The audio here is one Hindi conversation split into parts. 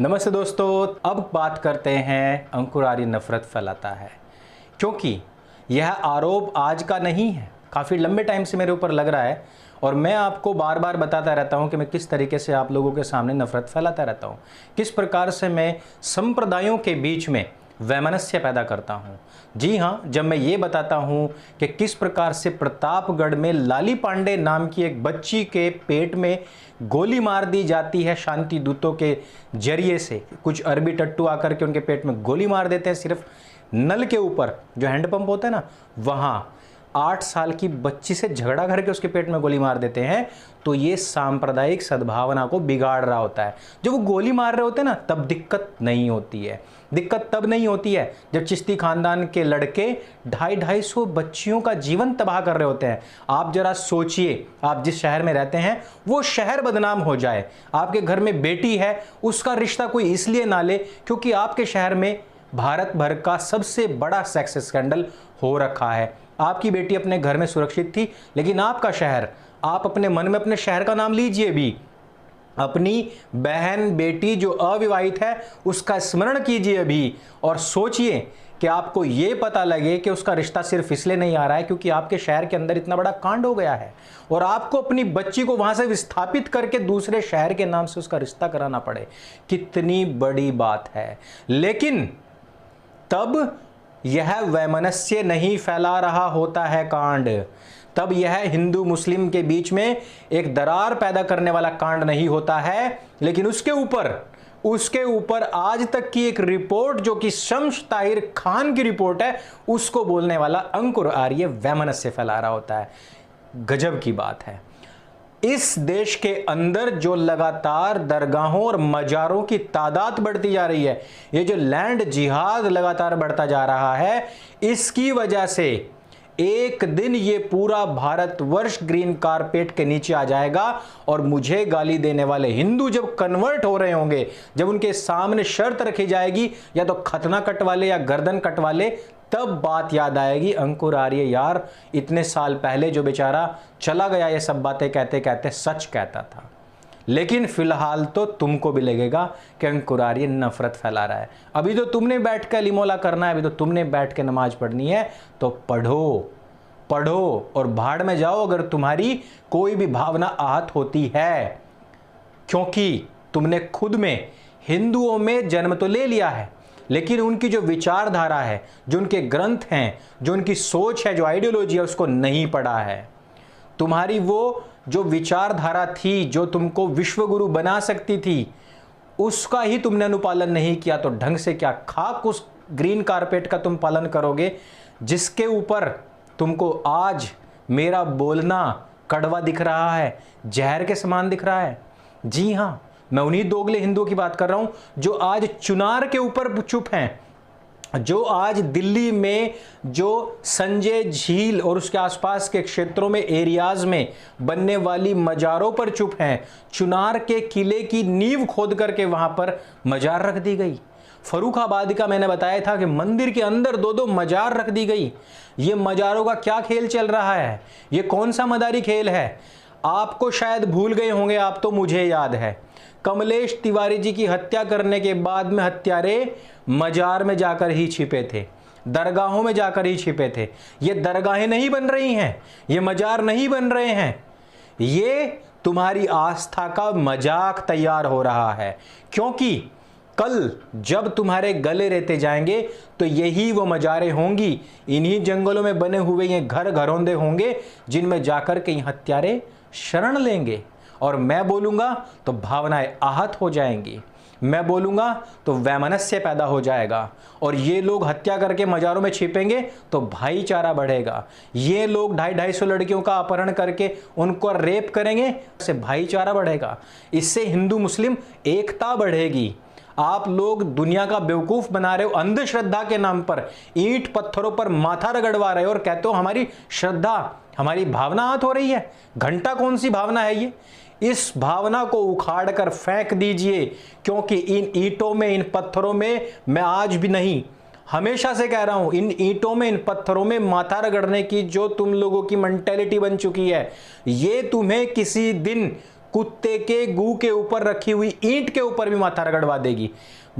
नमस्ते दोस्तों, अब बात करते हैं अंकुर आर्य नफरत फैलाता है, क्योंकि यह आरोप आज का नहीं है, काफ़ी लंबे टाइम से मेरे ऊपर लग रहा है और मैं आपको बार बार बताता रहता हूं कि मैं किस तरीके से आप लोगों के सामने नफरत फैलाता रहता हूं, किस प्रकार से मैं संप्रदायों के बीच में वैमनस्य पैदा करता हूं। जी हाँ, जब मैं ये बताता हूं कि किस प्रकार से प्रतापगढ़ में लाली पांडे नाम की एक बच्ची के पेट में गोली मार दी जाती है शांति दूतों के जरिए से, कुछ अरबी टट्टू आकर के उनके पेट में गोली मार देते हैं, सिर्फ नल के ऊपर जो हैंडपंप होता है ना, वहाँ 8 साल की बच्ची से झगड़ा करके उसके पेट में गोली मार देते हैं। तो ये सांप्रदायिक सद्भावना को बिगाड़ रहा होता है। जब वो गोली मार रहे होते हैं ना, तब दिक्कत नहीं होती है। दिक्कत तब नहीं होती है जब चिश्ती खानदान के लड़के 250-250 बच्चियों का जीवन तबाह कर रहे होते हैं। आप जरा सोचिए, आप जिस शहर में रहते हैं वो शहर बदनाम हो जाए, आपके घर में बेटी है, उसका रिश्ता कोई इसलिए ना ले क्योंकि आपके शहर में भारत भर का सबसे बड़ा सेक्स स्कैंडल हो रखा है। आपकी बेटी अपने घर में सुरक्षित थी, लेकिन आपका शहर, आप अपने मन में अपने शहर का नाम लीजिए भी, अपनी बहन बेटी जो अविवाहित है उसका स्मरण कीजिए अभी और सोचिए कि आपको ये पता लगे कि उसका रिश्ता सिर्फ इसलिए नहीं आ रहा है क्योंकि आपके शहर के अंदर इतना बड़ा कांड हो गया है और आपको अपनी बच्ची को वहां से विस्थापित करके दूसरे शहर के नाम से उसका रिश्ता कराना पड़े। कितनी बड़ी बात है। लेकिन तब यह वैमनस्य नहीं फैला रहा होता है कांड, तब यह हिंदू मुस्लिम के बीच में एक दरार पैदा करने वाला कांड नहीं होता है। लेकिन उसके ऊपर आज तक की एक रिपोर्ट जो कि शम्स ताहिर खान की रिपोर्ट है, उसको बोलने वाला अंकुर आर्य वैमनस्य फैला रहा होता है। गजब की बात है। इस देश के अंदर जो लगातार दरगाहों और मजारों की तादाद बढ़ती जा रही है, ये जो लैंड जिहाद लगातार बढ़ता जा रहा है, इसकी वजह से एक दिन ये पूरा भारतवर्ष ग्रीन कारपेट के नीचे आ जाएगा और मुझे गाली देने वाले हिंदू जब कन्वर्ट हो रहे होंगे, जब उनके सामने शर्त रखी जाएगी या तो खतना कटवा ले या गर्दन कटवा ले, तब बात याद आएगी अंकुर आर्य यार इतने साल पहले जो बेचारा चला गया ये सब बातें कहते कहते सच कहता था। लेकिन फिलहाल तो तुमको भी लगेगा कि अंकुर आर्य नफरत फैला रहा है। अभी तो तुमने बैठ कर लिमोला करना है, अभी तो तुमने बैठ के नमाज पढ़नी है, तो पढ़ो और भाड़ में जाओ अगर तुम्हारी कोई भी भावना आहत होती है, क्योंकि तुमने खुद में हिंदुओं में जन्म तो ले लिया है, लेकिन उनकी जो विचारधारा है, जो उनके ग्रंथ हैं, जो उनकी सोच है, जो आइडियोलॉजी है, उसको नहीं पढ़ा है। तुम्हारी वो जो विचारधारा थी जो तुमको विश्वगुरु बना सकती थी, उसका ही तुमने अनुपालन नहीं किया, तो ढंग से क्या खाक उस ग्रीन कारपेट का तुम पालन करोगे जिसके ऊपर तुमको आज मेरा बोलना कड़वा दिख रहा है, जहर के समान दिख रहा है। जी हां, मैं उन्हीं दोगले हिंदुओं की बात कर रहा हूं जो आज चुनार के ऊपर चुप हैं, जो आज दिल्ली में जो संजय झील और उसके आसपास के क्षेत्रों में एरियाज में बनने वाली मजारों पर चुप हैं। चुनार के किले की नींव खोद करके वहां पर मजार रख दी गई। फर्रुखाबाद का मैंने बताया था कि मंदिर के अंदर 2-2 मजार रख दी गई। ये मजारों का क्या खेल चल रहा है? ये कौन सा मदारी खेल है? आपको शायद भूल गए होंगे, आप तो मुझे याद है, कमलेश तिवारी जी की हत्या करने के बाद में हत्यारे मजार में जाकर ही छिपे थे, दरगाहों में जाकर ही छिपे थे। ये दरगाहें नहीं बन रही हैं, ये मजार नहीं बन रहे हैं, ये तुम्हारी आस्था का मजाक तैयार हो रहा है। क्योंकि कल जब तुम्हारे गले रहते जाएंगे तो यही वो मजारें होंगी, इन्हीं जंगलों में बने हुए ये घर घरौंदे होंगे जिनमें जाकर के हत्यारे शरण लेंगे। और मैं बोलूंगा तो भावनाएं आहत हो जाएंगी, मैं बोलूंगा तो वैमनस्य पैदा हो जाएगा और ये लोग हत्या करके मजारों में छिपेंगे तो भाईचारा बढ़ेगा। ये लोग 250-250 लड़कियों का अपहरण करके उनको रेप करेंगे, इससे भाईचारा बढ़ेगा, इससे हिंदू मुस्लिम एकता बढ़ेगी। आप लोग दुनिया का बेवकूफ बना रहे हो, अंधश्रद्धा के नाम पर ईंट पत्थरों पर माथा रगड़वा रहे हो और कहते हो हमारी श्रद्धा, हमारी भावना आहत हो रही है। घंटा कौन सी भावना है ये? इस भावना को उखाड़ कर फेंक दीजिए, क्योंकि इन ईंटों में, इन पत्थरों में, मैं आज भी नहीं हमेशा से कह रहा हूं, इन ईंटों में, इन पत्थरों में माथा रगड़ने की जो तुम लोगों की मेंटेलिटी बन चुकी है, ये तुम्हें किसी दिन कुत्ते के गू के ऊपर रखी हुई ईंट के ऊपर भी माथा रगड़वा देगी।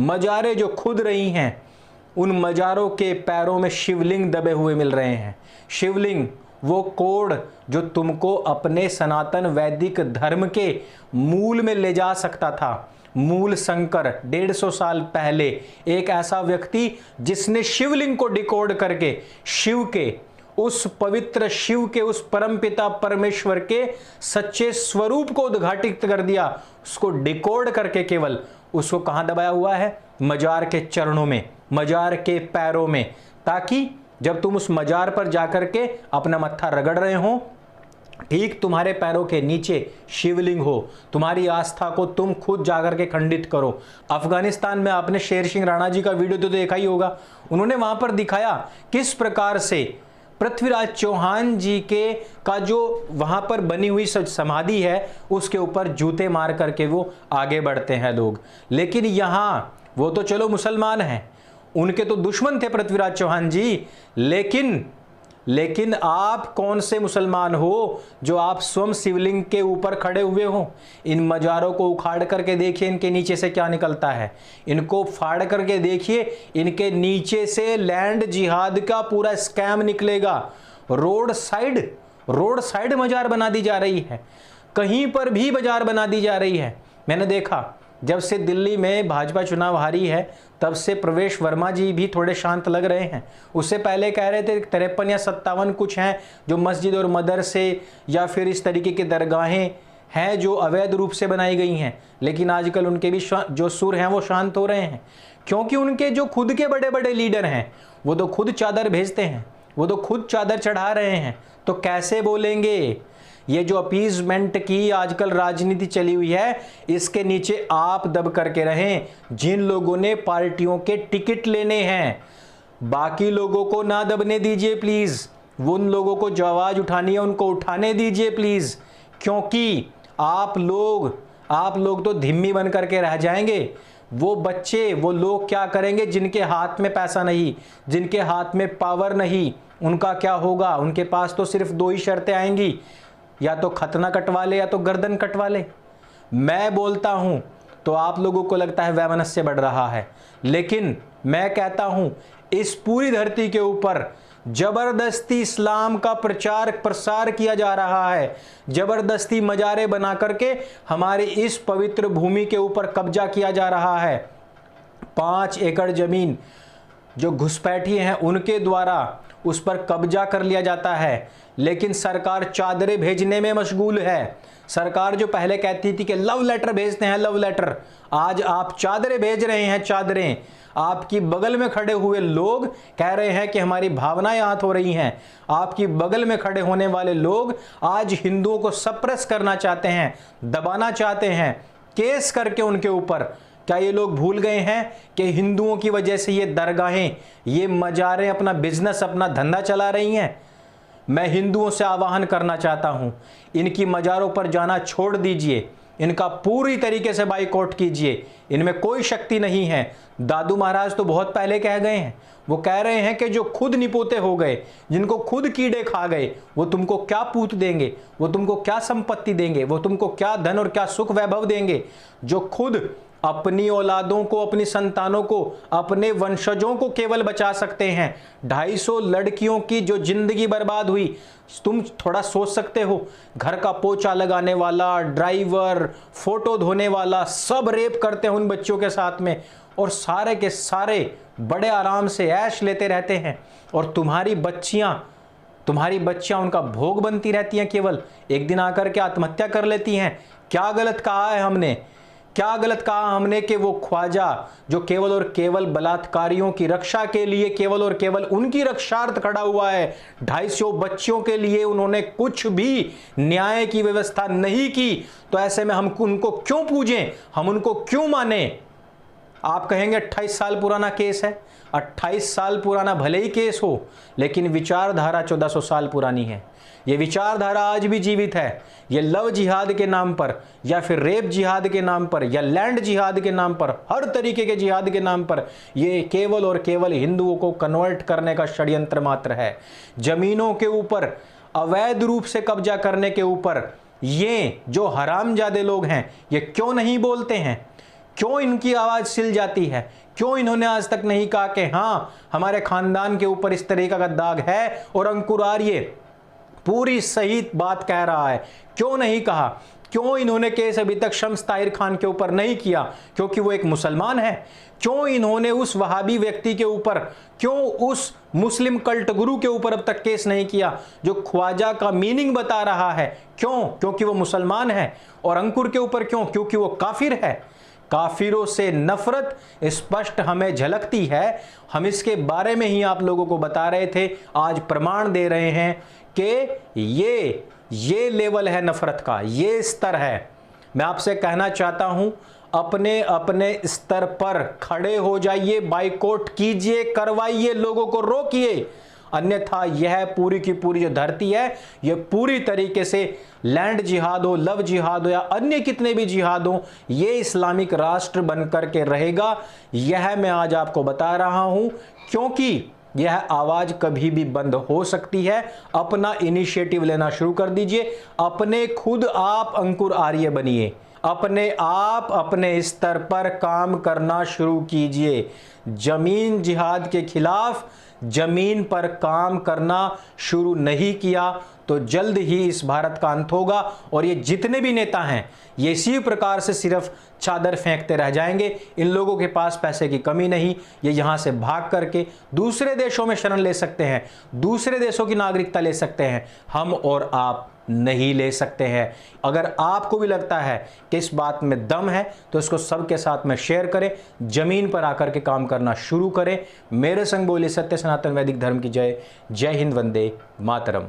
मजारें जो खुद रही हैं, उन मजारों के पैरों में शिवलिंग दबे हुए मिल रहे हैं। शिवलिंग, वो कोड जो तुमको अपने सनातन वैदिक धर्म के मूल में ले जा सकता था। मूल शंकर 150 साल पहले एक ऐसा व्यक्ति जिसने शिवलिंग को डिकोड करके शिव के, उस पवित्र शिव के, उस परमपिता परमेश्वर के सच्चे स्वरूप को उद्घाटित कर दिया। उसको डिकोड करके केवल उसको कहां दबाया हुआ है? मजार के चरणों में, मजार के पैरों में, ताकि जब तुम उस मजार पर जाकर के अपना मत्था रगड़ रहे हो, ठीक तुम्हारे पैरों के नीचे शिवलिंग हो। तुम्हारी आस्था को तुम खुद जाकर के खंडित करो। अफगानिस्तान में आपने शेर सिंह राणा जी का वीडियो तो देखा ही होगा। उन्होंने वहां पर दिखाया किस प्रकार से पृथ्वीराज चौहान जी के का जो वहां पर बनी हुई समाधि है, उसके ऊपर जूते मार करके वो आगे बढ़ते हैं लोग। लेकिन यहां वो तो चलो मुसलमान हैं, उनके तो दुश्मन थे पृथ्वीराज चौहान जी, लेकिन आप कौन से मुसलमान हो जो आप स्वयं शिवलिंग के ऊपर खड़े हुए हो? इन मजारों को उखाड़ करके देखिए इनके नीचे से क्या निकलता है। इनको फाड़ करके देखिए, इनके नीचे से लैंड जिहाद का पूरा स्कैम निकलेगा। रोड साइड मजार बना दी जा रही है, कहीं पर भी बाजार बना दी जा रही है। मैंने देखा जब से दिल्ली में भाजपा चुनाव हारी है, तब से प्रवेश वर्मा जी भी थोड़े शांत लग रहे हैं। उससे पहले कह रहे थे 53 या 57 कुछ हैं जो मस्जिद और मदरसे या फिर इस तरीके की दरगाहें हैं जो अवैध रूप से बनाई गई हैं। लेकिन आजकल उनके भी जो सुर हैं वो शांत हो रहे हैं, क्योंकि उनके जो खुद के बड़े बड़े लीडर हैं वो तो खुद चादर भेजते हैं, वो तो खुद चादर चढ़ा रहे हैं। तो कैसे बोलेंगे? ये जो अपीजमेंट की आजकल राजनीति चली हुई है, इसके नीचे आप दब करके रहें। जिन लोगों ने पार्टियों के टिकट लेने हैं, बाकी लोगों को ना दबने दीजिए प्लीज। उन लोगों को जो आवाज उठानी है उनको उठाने दीजिए प्लीज, क्योंकि आप लोग तो धिम्मी बन करके रह जाएंगे। वो बच्चे, वो लोग क्या करेंगे जिनके हाथ में पैसा नहीं, जिनके हाथ में पावर नहीं, उनका क्या होगा? उनके पास तो सिर्फ 2 ही शर्तें आएंगी, या तो खतना कटवा ले या तो गर्दन कटवा ले। मैं बोलता हूं तो आप लोगों को लगता है वैमनस्य बढ़ रहा है, लेकिन मैं कहता हूं इस पूरी धरती के ऊपर जबरदस्ती इस्लाम का प्रचार प्रसार किया जा रहा है। जबरदस्ती मजारे बना करके हमारी इस पवित्र भूमि के ऊपर कब्जा किया जा रहा है। 5 एकड़ जमीन जो घुसपैठी हैं उनके द्वारा उस पर कब्जा कर लिया जाता है, लेकिन सरकार चादरें भेजने में मशगूल है। सरकार जो पहले कहती थी कि लव लेटर भेजते हैं, लव लेटर, आज आप चादरें भेज रहे हैं। चादरें आपकी बगल में खड़े हुए लोग कह रहे हैं कि हमारी भावनाएं आहत हो रही हैं। आपकी बगल में खड़े होने वाले लोग आज हिंदुओं को सप्रेस करना चाहते हैं, दबाना चाहते हैं, केस करके उनके ऊपर। क्या ये लोग भूल गए हैं कि हिंदुओं की वजह से ये दरगाहें, ये मजारें अपना बिजनेस, अपना धंधा चला रही हैं? मैं हिंदुओं से आह्वान करना चाहता हूं, इनकी मजारों पर जाना छोड़ दीजिए, इनका पूरी तरीके से बाइकआउट कीजिए। इनमें कोई शक्ति नहीं है। दादू महाराज तो बहुत पहले कह गए हैं, वो कह रहे हैं कि जो खुद निपोते हो गए, जिनको खुद कीड़े खा गए, वो तुमको क्या पूत देंगे, वो तुमको क्या संपत्ति देंगे, वो तुमको क्या धन और क्या सुख वैभव देंगे। जो खुद अपनी औलादों को, अपनी संतानों को, अपने वंशजों को केवल बचा सकते हैं। 250 लड़कियों की जो जिंदगी बर्बाद हुई, तुम थोड़ा सोच सकते हो? घर का पोछा लगाने वाला, ड्राइवर, फोटो धोने वाला, सब रेप करते हैं उन बच्चों के साथ में, और सारे के सारे बड़े आराम से ऐश लेते रहते हैं। और तुम्हारी बच्चियां उनका भोग बनती रहती हैं। केवल एक दिन आकर के आत्महत्या कर लेती हैं। क्या गलत कहा है हमने? क्या गलत कहा हमने कि वो ख्वाजा जो केवल और केवल बलात्कारियों की रक्षा के लिए, केवल और केवल उनकी रक्षार्थ खड़ा हुआ है, 250 बच्चियों के लिए उन्होंने कुछ भी न्याय की व्यवस्था नहीं की, तो ऐसे में हम उनको क्यों पूजें, हम उनको क्यों माने? आप कहेंगे 28 साल पुराना केस है। 28 साल पुराना भले ही केस हो, लेकिन विचारधारा 1400 साल पुरानी है। ये विचारधारा आज भी जीवित है। ये लव जिहाद के नाम पर, या फिर रेप जिहाद के नाम पर, या लैंड जिहाद के नाम पर, हर तरीके के जिहाद के नाम पर, ये केवल और केवल हिंदुओं को कन्वर्ट करने का षड्यंत्र मात्र है। जमीनों के ऊपर अवैध रूप से कब्जा करने के ऊपर ये जो हरामजादे लोग हैं ये क्यों नहीं बोलते हैं? क्यों इनकी आवाज़ सिल जाती है? क्यों इन्होंने आज तक नहीं कहा कि हाँ हमारे खानदान के ऊपर इस तरीका का दाग है और अंकुर आर्य पूरी सही बात कह रहा है? क्यों नहीं कहा? क्यों इन्होंने केस अभी तक शम्स ताहिर खान के ऊपर नहीं किया? क्योंकि वो एक मुसलमान है। क्यों इन्होंने उस वहाबी व्यक्ति के ऊपर, क्यों उस मुस्लिम कल्ट गुरु के ऊपर अब तक केस नहीं किया जो ख्वाजा का मीनिंग बता रहा है? क्यों? क्योंकि वो मुसलमान है। और अंकुर के ऊपर क्यों? क्योंकि वो काफिर है। काफिरों से नफरत स्पष्ट हमें झलकती है। हम इसके बारे में ही आप लोगों को बता रहे थे, आज प्रमाण दे रहे हैं कि ये लेवल है नफरत का, ये स्तर है। मैं आपसे कहना चाहता हूं, अपने अपने स्तर पर खड़े हो जाइए, बाइकआउट कीजिए, करवाइए, लोगों को रोकिए, अन्यथा यह पूरी की पूरी जो धरती है यह पूरी तरीके से लैंड जिहाद हो, लव जिहाद हो या अन्य कितने भी जिहाद हो, ये इस्लामिक राष्ट्र बनकर के रहेगा। यह मैं आज आपको बता रहा हूं, क्योंकि यह आवाज कभी भी बंद हो सकती है। अपना इनिशिएटिव लेना शुरू कर दीजिए, अपने खुद आप अंकुर आर्य बनिए, अपने आप अपने स्तर पर काम करना शुरू कीजिए। जमीन जिहाद के खिलाफ जमीन पर काम करना शुरू नहीं किया तो जल्द ही इस भारत का अंत होगा। और ये जितने भी नेता हैं ये इसी प्रकार से सिर्फ चादर फेंकते रह जाएंगे। इन लोगों के पास पैसे की कमी नहीं, ये यहाँ से भाग करके दूसरे देशों में शरण ले सकते हैं, दूसरे देशों की नागरिकता ले सकते हैं। हम और आप नहीं ले सकते हैं। अगर आपको भी लगता है कि इस बात में दम है तो इसको सबके साथ में शेयर करें, जमीन पर आकर के काम करना शुरू करें। मेरे संग बोले सत्य सनातन वैदिक धर्म की जय। जय हिंद, वंदे मातरम।